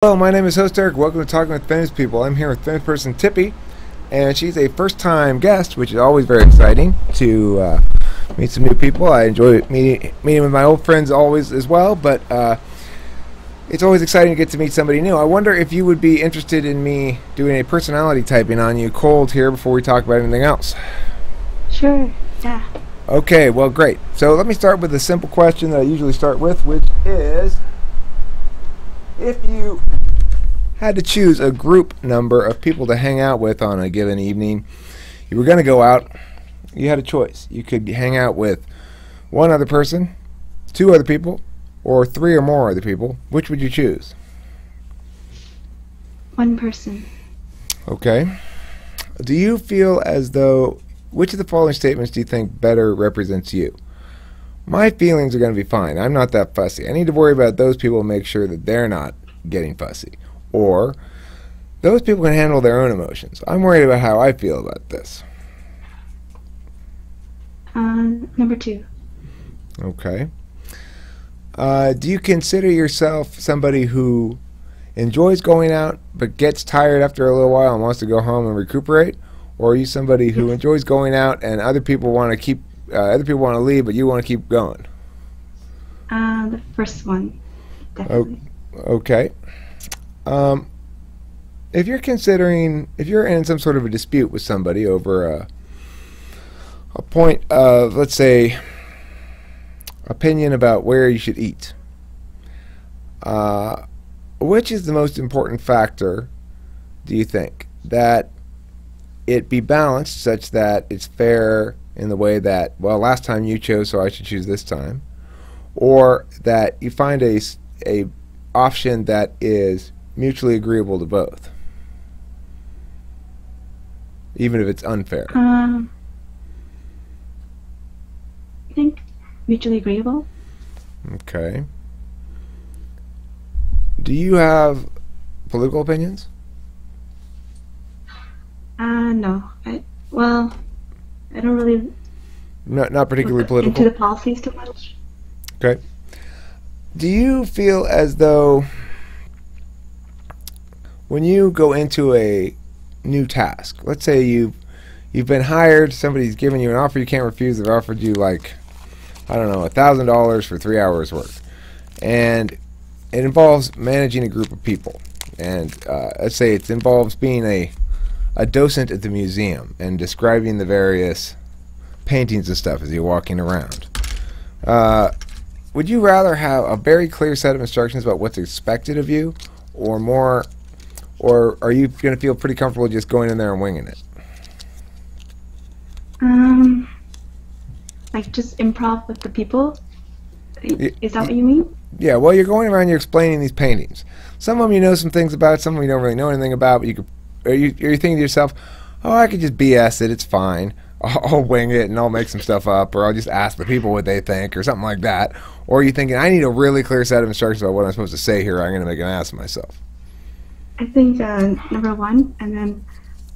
Hello, my name is host Eric. Welcome to Talking with Famous People. I'm here with famous person Tippy, and she's a first-time guest, which is always very exciting to meet some new people. I enjoy meeting with my old friends always as well, but it's always exciting to get to meet somebody new. I wonder if you would be interested in me doing a personality typing on you cold here before we talk about anything else. Sure, yeah. Okay, well, great. So let me start with a simple question that I usually start with, which is, if you had to choose a group number of people to hang out with on a given evening, you were going to go out, you had a choice. You could hang out with one other person, two other people, or three or more other people. Which would you choose? One person. Okay. Do you feel as though, which of the following statements do you think better represents you? My feelings are going to be fine. I'm not that fussy. I need to worry about those people and make sure that they're not getting fussy. Or, those people can handle their own emotions. I'm worried about how I feel about this. Number two. Okay. Do you consider yourself somebody who enjoys going out but gets tired after a little while and wants to go home and recuperate? Or are you somebody who enjoys going out and other people want to leave but you want to keep going? The first one, definitely. Okay. If you're in some sort of a dispute with somebody over a point of, let's say, opinion about where you should eat, which is the most important factor, do you think? That it be balanced such that it's fair in the way that, well, last time you chose, so I should choose this time, or that you find a option that is mutually agreeable to both, even if it's unfair? I think mutually agreeable. Okay. Do you have political opinions? No. I don't really Not particularly look political? into the policies too much. Okay. Do you feel as though when you go into a new task, let's say you've been hired, somebody's given you an offer you can't refuse, they've offered you, like, I don't know, $1,000 for 3 hours work, and it involves managing a group of people, and let's say it involves being a docent at the museum and describing the various paintings and stuff as you're walking around. Would you rather have a very clear set of instructions about what's expected of you, or are you going to feel pretty comfortable just going in there and winging it? Like just improv with the people? Is that what you mean? Yeah, well, you're going around, you're explaining these paintings. Some of them you know some things about, some of them you don't really know anything about, but you're thinking to yourself, oh, I could just BS it, it's fine. I'll wing it and I'll make some stuff up, or I'll just ask the people what they think, or something like that. Or are you thinking, I need a really clear set of instructions about what I'm supposed to say here, or I'm going to make an ass of myself? I think number one, and then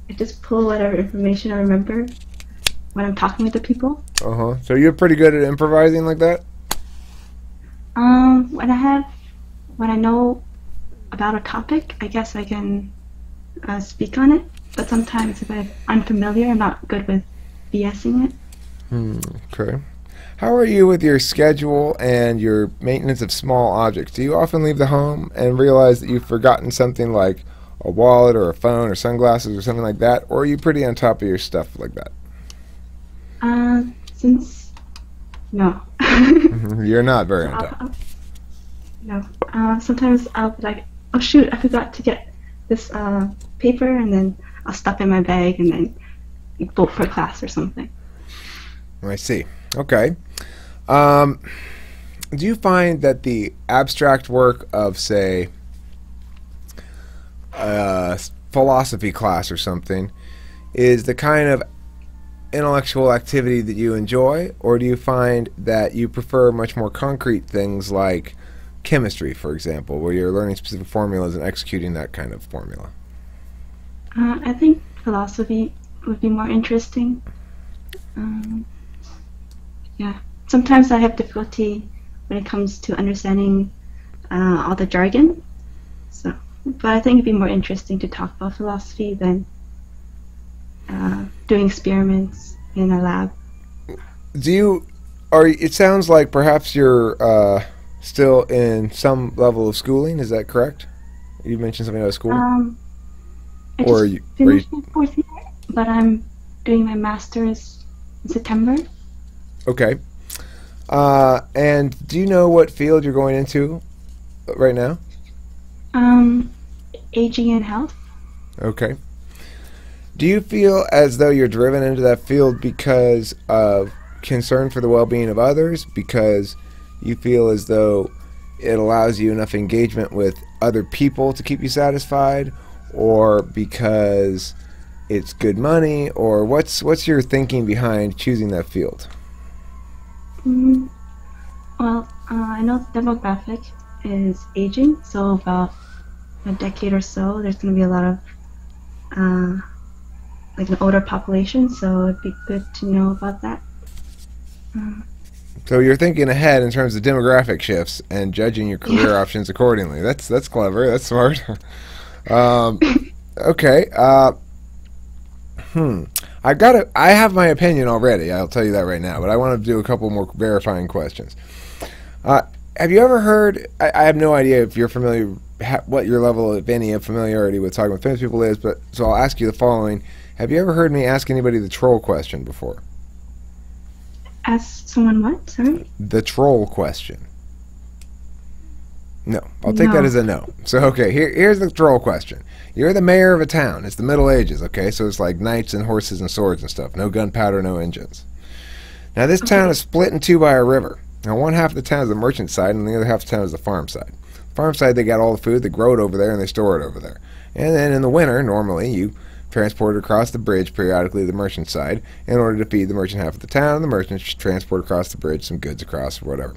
I just pull whatever information I remember when I'm talking with the people. So you're pretty good at improvising like that? When I know about a topic, I guess I can speak on it. But sometimes if I'm unfamiliar, I'm not good with BSing it. Okay. How are you with your schedule and your maintenance of small objects? Do you often leave the home and realize that you've forgotten something like a wallet or a phone or sunglasses or something like that? Or are you pretty on top of your stuff like that? No. You're not very on top. No. Sometimes I'll be like, oh shoot, I forgot to get this paper, and then I'll stuff in my bag and then bolt for class or something. I see. Okay. Do you find that the abstract work of, say, a philosophy class or something is the kind of intellectual activity that you enjoy, or do you find that you prefer much more concrete things like chemistry, for example, where you're learning specific formulas and executing that kind of formula? I think philosophy would be more interesting. Yeah. Sometimes I have difficulty when it comes to understanding all the jargon. So But I think it'd be more interesting to talk about philosophy than doing experiments in a lab. Do you? It sounds like perhaps you're still in some level of schooling. Is that correct? You mentioned something about school, Um, I or just are you finished my fourth year, but I'm doing my master's in September. okay? And do you know what field you're going into right now? Um, Aging and health. Okay. Do you feel as though you're driven into that field because of concern for the well-being of others? Because you feel as though it allows you enough engagement with other people to keep you satisfied, or because it's good money, or what's your thinking behind choosing that field? Mm, well, I know demographic is aging, so about a decade or so, there's going to be a lot of uh, like an older population. So it'd be good to know about that. Uh, So you're thinking ahead in terms of demographic shifts and judging your career yeah. options accordingly. That's clever. That's smart. um, okay. Hmm. I have my opinion already. I'll tell you that right now. But I want to do a couple more verifying questions. Uh, have you ever heard? I have no idea if you're familiar, what your level, if any, of familiarity with talking with famous people is. But so I'll ask you the following: have you ever heard me ask anybody the troll question before? Ask someone what? Sorry? The troll question. No, I'll take that No. as a no. So, okay, here's the troll question. You're the mayor of a town. It's the Middle Ages, okay? So it's like knights and horses and swords and stuff. No gunpowder, no engines. Now, this town Okay. is split in two by a river. Now, one half of the town is the merchant side, and the other half of the town is the farm side. Farm side, they got all the food, they grow it over there, and they store it over there. And then in the winter, normally, you transport it across the bridge periodically to the merchant side in order to feed the merchant half of the town, and the merchants transport across the bridge some goods across or whatever.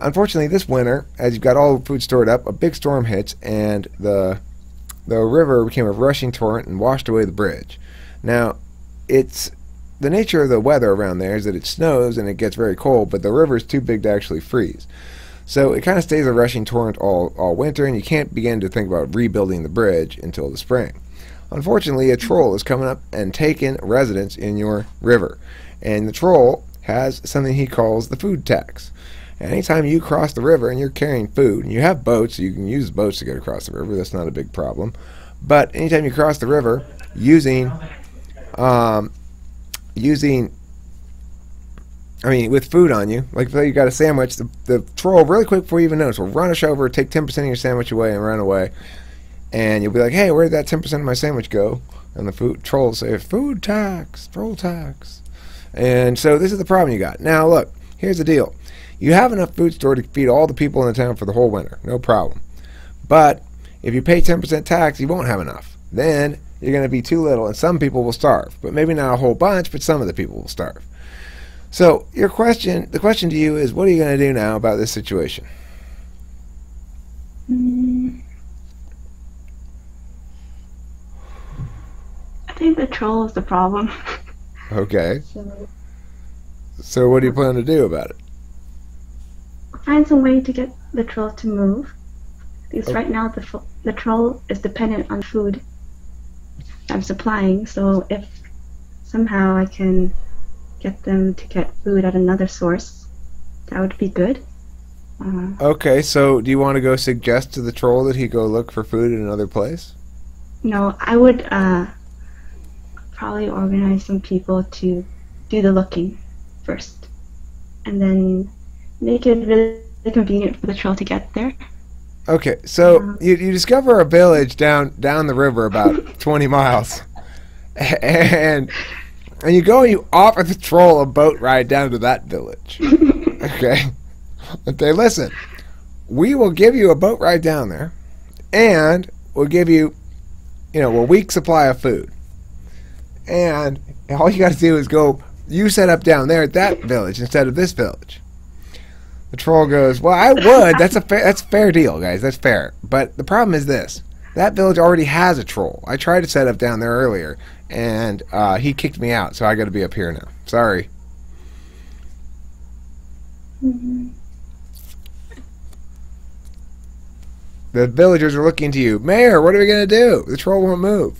Unfortunately, this winter, as you've got all the food stored up, a big storm hits, and the river became a rushing torrent and washed away the bridge. Now, it's the nature of the weather around there is that it snows and it gets very cold, but the river is too big to actually freeze. So it kind of stays a rushing torrent all winter, and you can't begin to think about rebuilding the bridge until the spring. Unfortunately, a troll is coming up and taking residence in your river, and the troll has something he calls the food tax. Anytime you cross the river and you're carrying food, and you have boats, so you can use boats to get across the river, that's not a big problem. But anytime you cross the river using, using, I mean, with food on you, like if you got a sandwich, the troll, really quick before you even notice, will rush over, take 10% of your sandwich away, and run away. And you'll be like, hey, where did that 10% of my sandwich go? And the food troll will say, food tax, troll tax. And so this is the problem you got. Now, look, here's the deal. You have enough food stored to feed all the people in the town for the whole winter. No problem. But if you pay 10% tax, you won't have enough. Then you're going to be too little, and some people will starve. But maybe not a whole bunch, but some of the people will starve. So the question to you is, what are you going to do now about this situation? Mm, I think the troll is the problem. Okay. So So what do you plan to do about it? find some way to get the troll to move. Because Oh, right now the troll is dependent on food I'm supplying. So if somehow I can get them to get food at another source, that would be good. Uh, okay, so do you want to go suggest to the troll that he go look for food in another place? no, I would probably organize some people to do the looking first, and then make it really convenient for the troll to get there. Okay, so Uh, you discover a village down the river about 20 miles, and and you go and you offer the troll a boat ride down to that village. Okay, okay, listen, we will give you a boat ride down there, and we'll give you, a week's supply of food, and all you got to do is go. You set up down there at that village instead of this village. The troll goes, well, I would. That's a fair deal, guys. That's fair. But the problem is this. That village already has a troll. I tried to set up down there earlier, and he kicked me out, so I got to be up here now. Sorry. The villagers are looking to you. Mayor, what are we going to do? The troll won't move.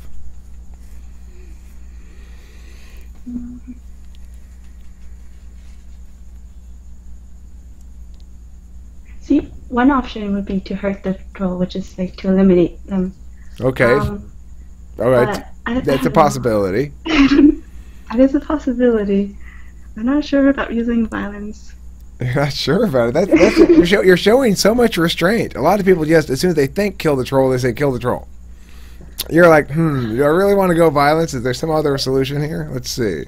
See, one option would be to hurt the troll, which is like to eliminate them. Okay. All right. That's a possibility. That is a possibility. I'm not sure about using violence. You're not sure about it. You're showing so much restraint. A lot of people just, as soon as they think kill the troll, they say kill the troll. You're like, do I really want to go violence? Is there some other solution here? Let's see.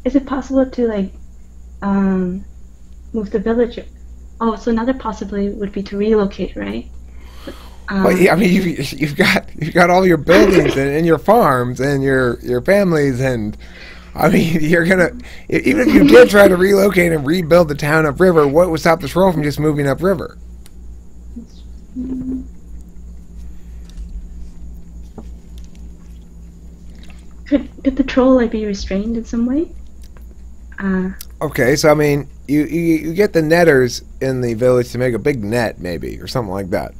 Is it possible to like move the villager? Oh, so another possibility would be to relocate, right? Well, yeah, I mean, you've got all your buildings and your farms and your families, and I mean, you're gonna, even if you did try to relocate and rebuild the town upriver, what would stop the troll from just moving upriver? Could the troll like be restrained in some way? Okay, so I mean, you get the netters in the village to make a big net, maybe, or something like that.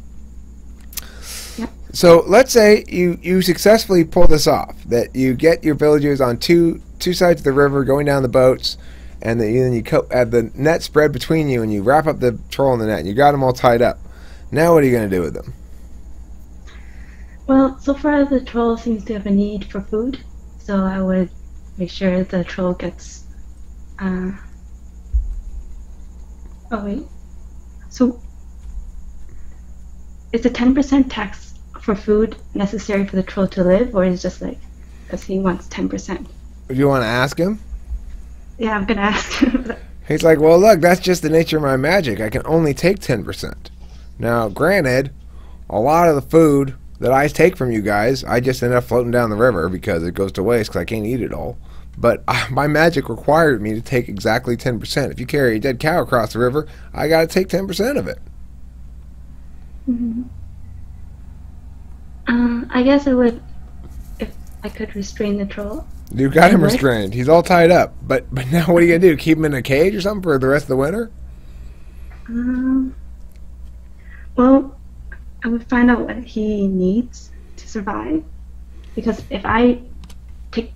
Yep. So let's say you successfully pull this off, that you get your villagers on two sides of the river going down the boats, and then you have the net spread between you, and you wrap up the troll in the net, and you got them all tied up. Now what are you going to do with them? Well, so far the troll seems to have a need for food, so I would make sure the troll gets oh wait. So is the 10% tax for food necessary for the troll to live, or is it just like because he wants 10%? Do you want to ask him? Yeah, I'm gonna ask him. He's like, well, look, that's just the nature of my magic. I can only take 10%. Now, granted, a lot of the food that I take from you guys, I just end up floating down the river because it goes to waste because I can't eat it all. But my magic required me to take exactly 10%. If you carry a dead cow across the river, I got to take 10% of it. Mm-hmm. I guess I would, if I could restrain the troll. You got him restrained. He's all tied up. But now what are you going to do? Keep him in a cage or something for the rest of the winter? Well, I would find out what he needs to survive. Because if I take...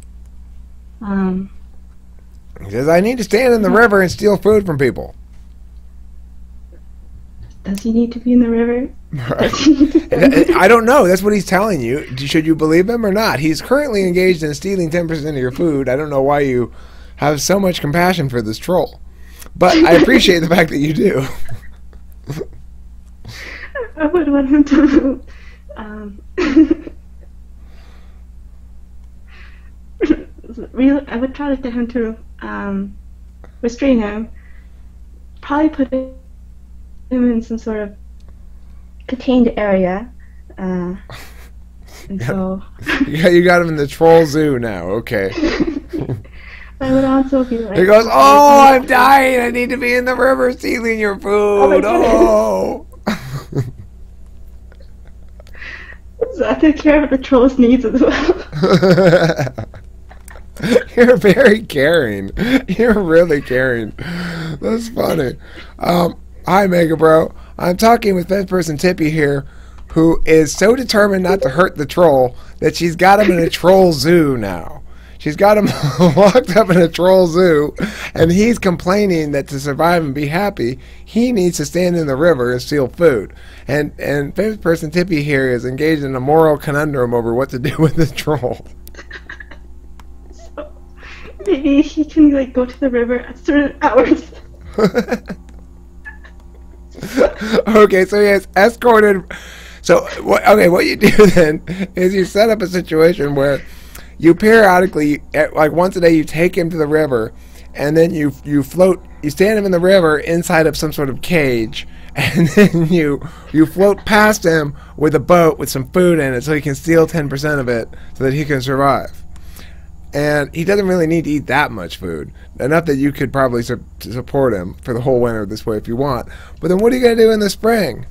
He says, I need to stand in the river and steal food from people. Does he need to be in the river? I don't know. That's what he's telling you. Should you believe him or not? He's currently engaged in stealing 10% of your food. I don't know why you have so much compassion for this troll. But I appreciate the fact that you do. I would want him to... I would try to get him to restrain him. Probably put him in some sort of contained area. And so... you got him in the troll zoo now. Okay. I would also be like... He goes, oh, I'm dying. I need to be in the river stealing your food. Oh. So I take care of the troll's needs as well. You're very caring. You're really caring. That's funny. Hi, Mega Bro. I'm talking with fifth person Tippy here, who is so determined not to hurt the troll that she's got him in a troll zoo now. She's got him locked up in a troll zoo, and he's complaining that to survive and be happy, he needs to stand in the river and steal food. And fifth person Tippy here is engaged in a moral conundrum over what to do with the troll. So maybe he can like go to the river at certain hours. Okay, so he has escorted. So what you do then is you set up a situation where you periodically, like once a day, you take him to the river, and then you stand him in the river inside of some sort of cage, and then you float past him with a boat with some food in it so he can steal 10% of it so that he can survive. And he doesn't really need to eat that much food, enough that you could probably support him for the whole winter this way if you want. But then what are you going to do in the spring?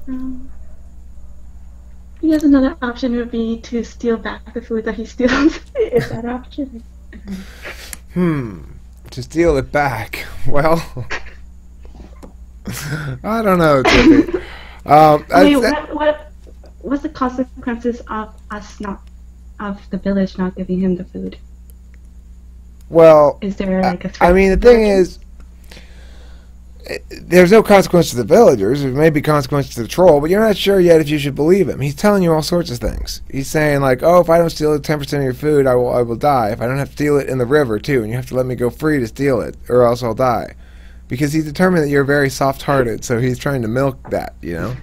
I guess another option would be to steal back the food that he steals. Is that an option? To steal it back. Well, I don't know, Tippy. Wait, what's the consequences of us not, of the village not giving him the food? Well, Is there like a threat? I mean, the thing is, there's no consequence to the villagers. There may be consequences to the troll, but you're not sure yet if you should believe him. He's telling you all sorts of things. He's saying like, "Oh, if I don't steal 10% of your food, I will die. If I don't have to steal it in the river too, and you have to let me go free to steal it, or else I'll die." Because he's determined that you're very soft-hearted, so he's trying to milk that, you know.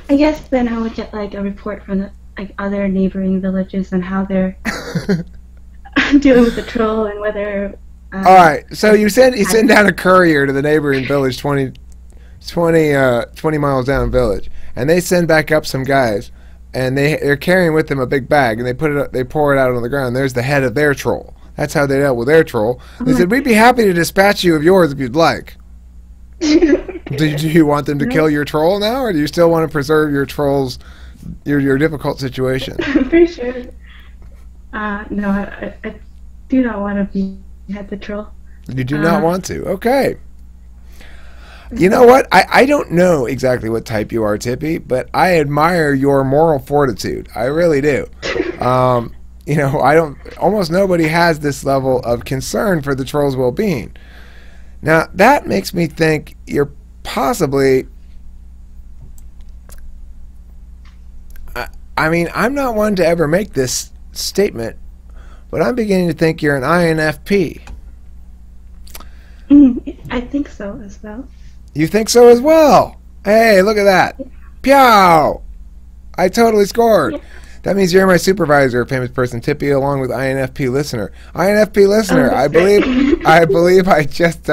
I guess then I would get like a report from the like other neighboring villages on how they're dealing with the troll and whether. All right, so you send down a courier to the neighboring village 20 miles down the village, and they send back up some guys, and they're carrying with them a big bag, and they pour it out on the ground. There's the head of their troll. That's how they dealt with their troll. They said, "We'd be happy to dispatch you of yours if you'd like." Do you want them to kill your troll now, or do you still want to preserve your troll's your difficult situation? I'm pretty sure. No, I do not want to be at the troll. You do not want to. Okay. You know what? I don't know exactly what type you are, Tippy, but I admire your moral fortitude. I really do. You know, almost nobody has this level of concern for the troll's well-being. Now, that makes me think you're possibly... I mean, I'm not one to ever make this statement, but I'm beginning to think you're an INFP. I think so as well. You think so as well? Hey, look at that. Pew! I totally scored. Yeah. That means you're my supervisor, famous person Tippy, along with INFP listener. INFP listener, I believe I just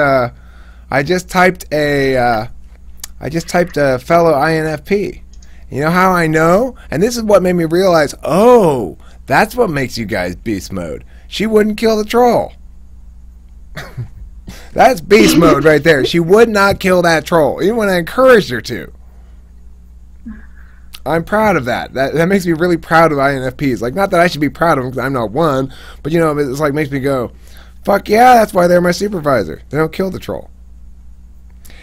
typed a fellow INFP. You know how I know? And this is what made me realize, oh, that's what makes you guys beast mode. She wouldn't kill the troll. That's beast mode right there. She would not kill that troll, even when I encouraged her to. I'm proud of that. That makes me really proud of INFPs. Like, not that I should be proud of them because I'm not one, but you know, it's like makes me go, fuck yeah, that's why they're my supervisor. They don't kill the troll.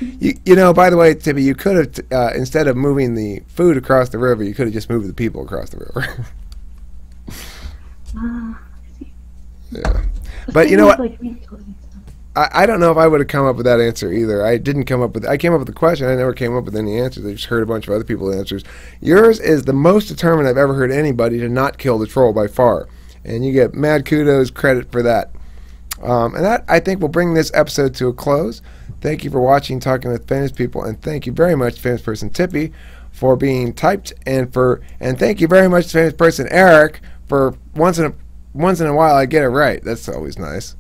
You know, by the way, Tippy, you could have, instead of moving the food across the river, you could have just moved the people across the river. Yeah. But you know what? I don't know if I would have come up with that answer either. I came up with the question. I never came up with any answers. I just heard a bunch of other people's answers. Yours is the most determined I've ever heard anybody to not kill the troll by far. And you get mad kudos, credit for that. And that, I think, will bring this episode to a close. Thank you for watching Talking with Famous People, and thank you very much, famous person Tippy, for being typed, and thank you very much, famous person Eric, for once in a while I get it right. That's always nice.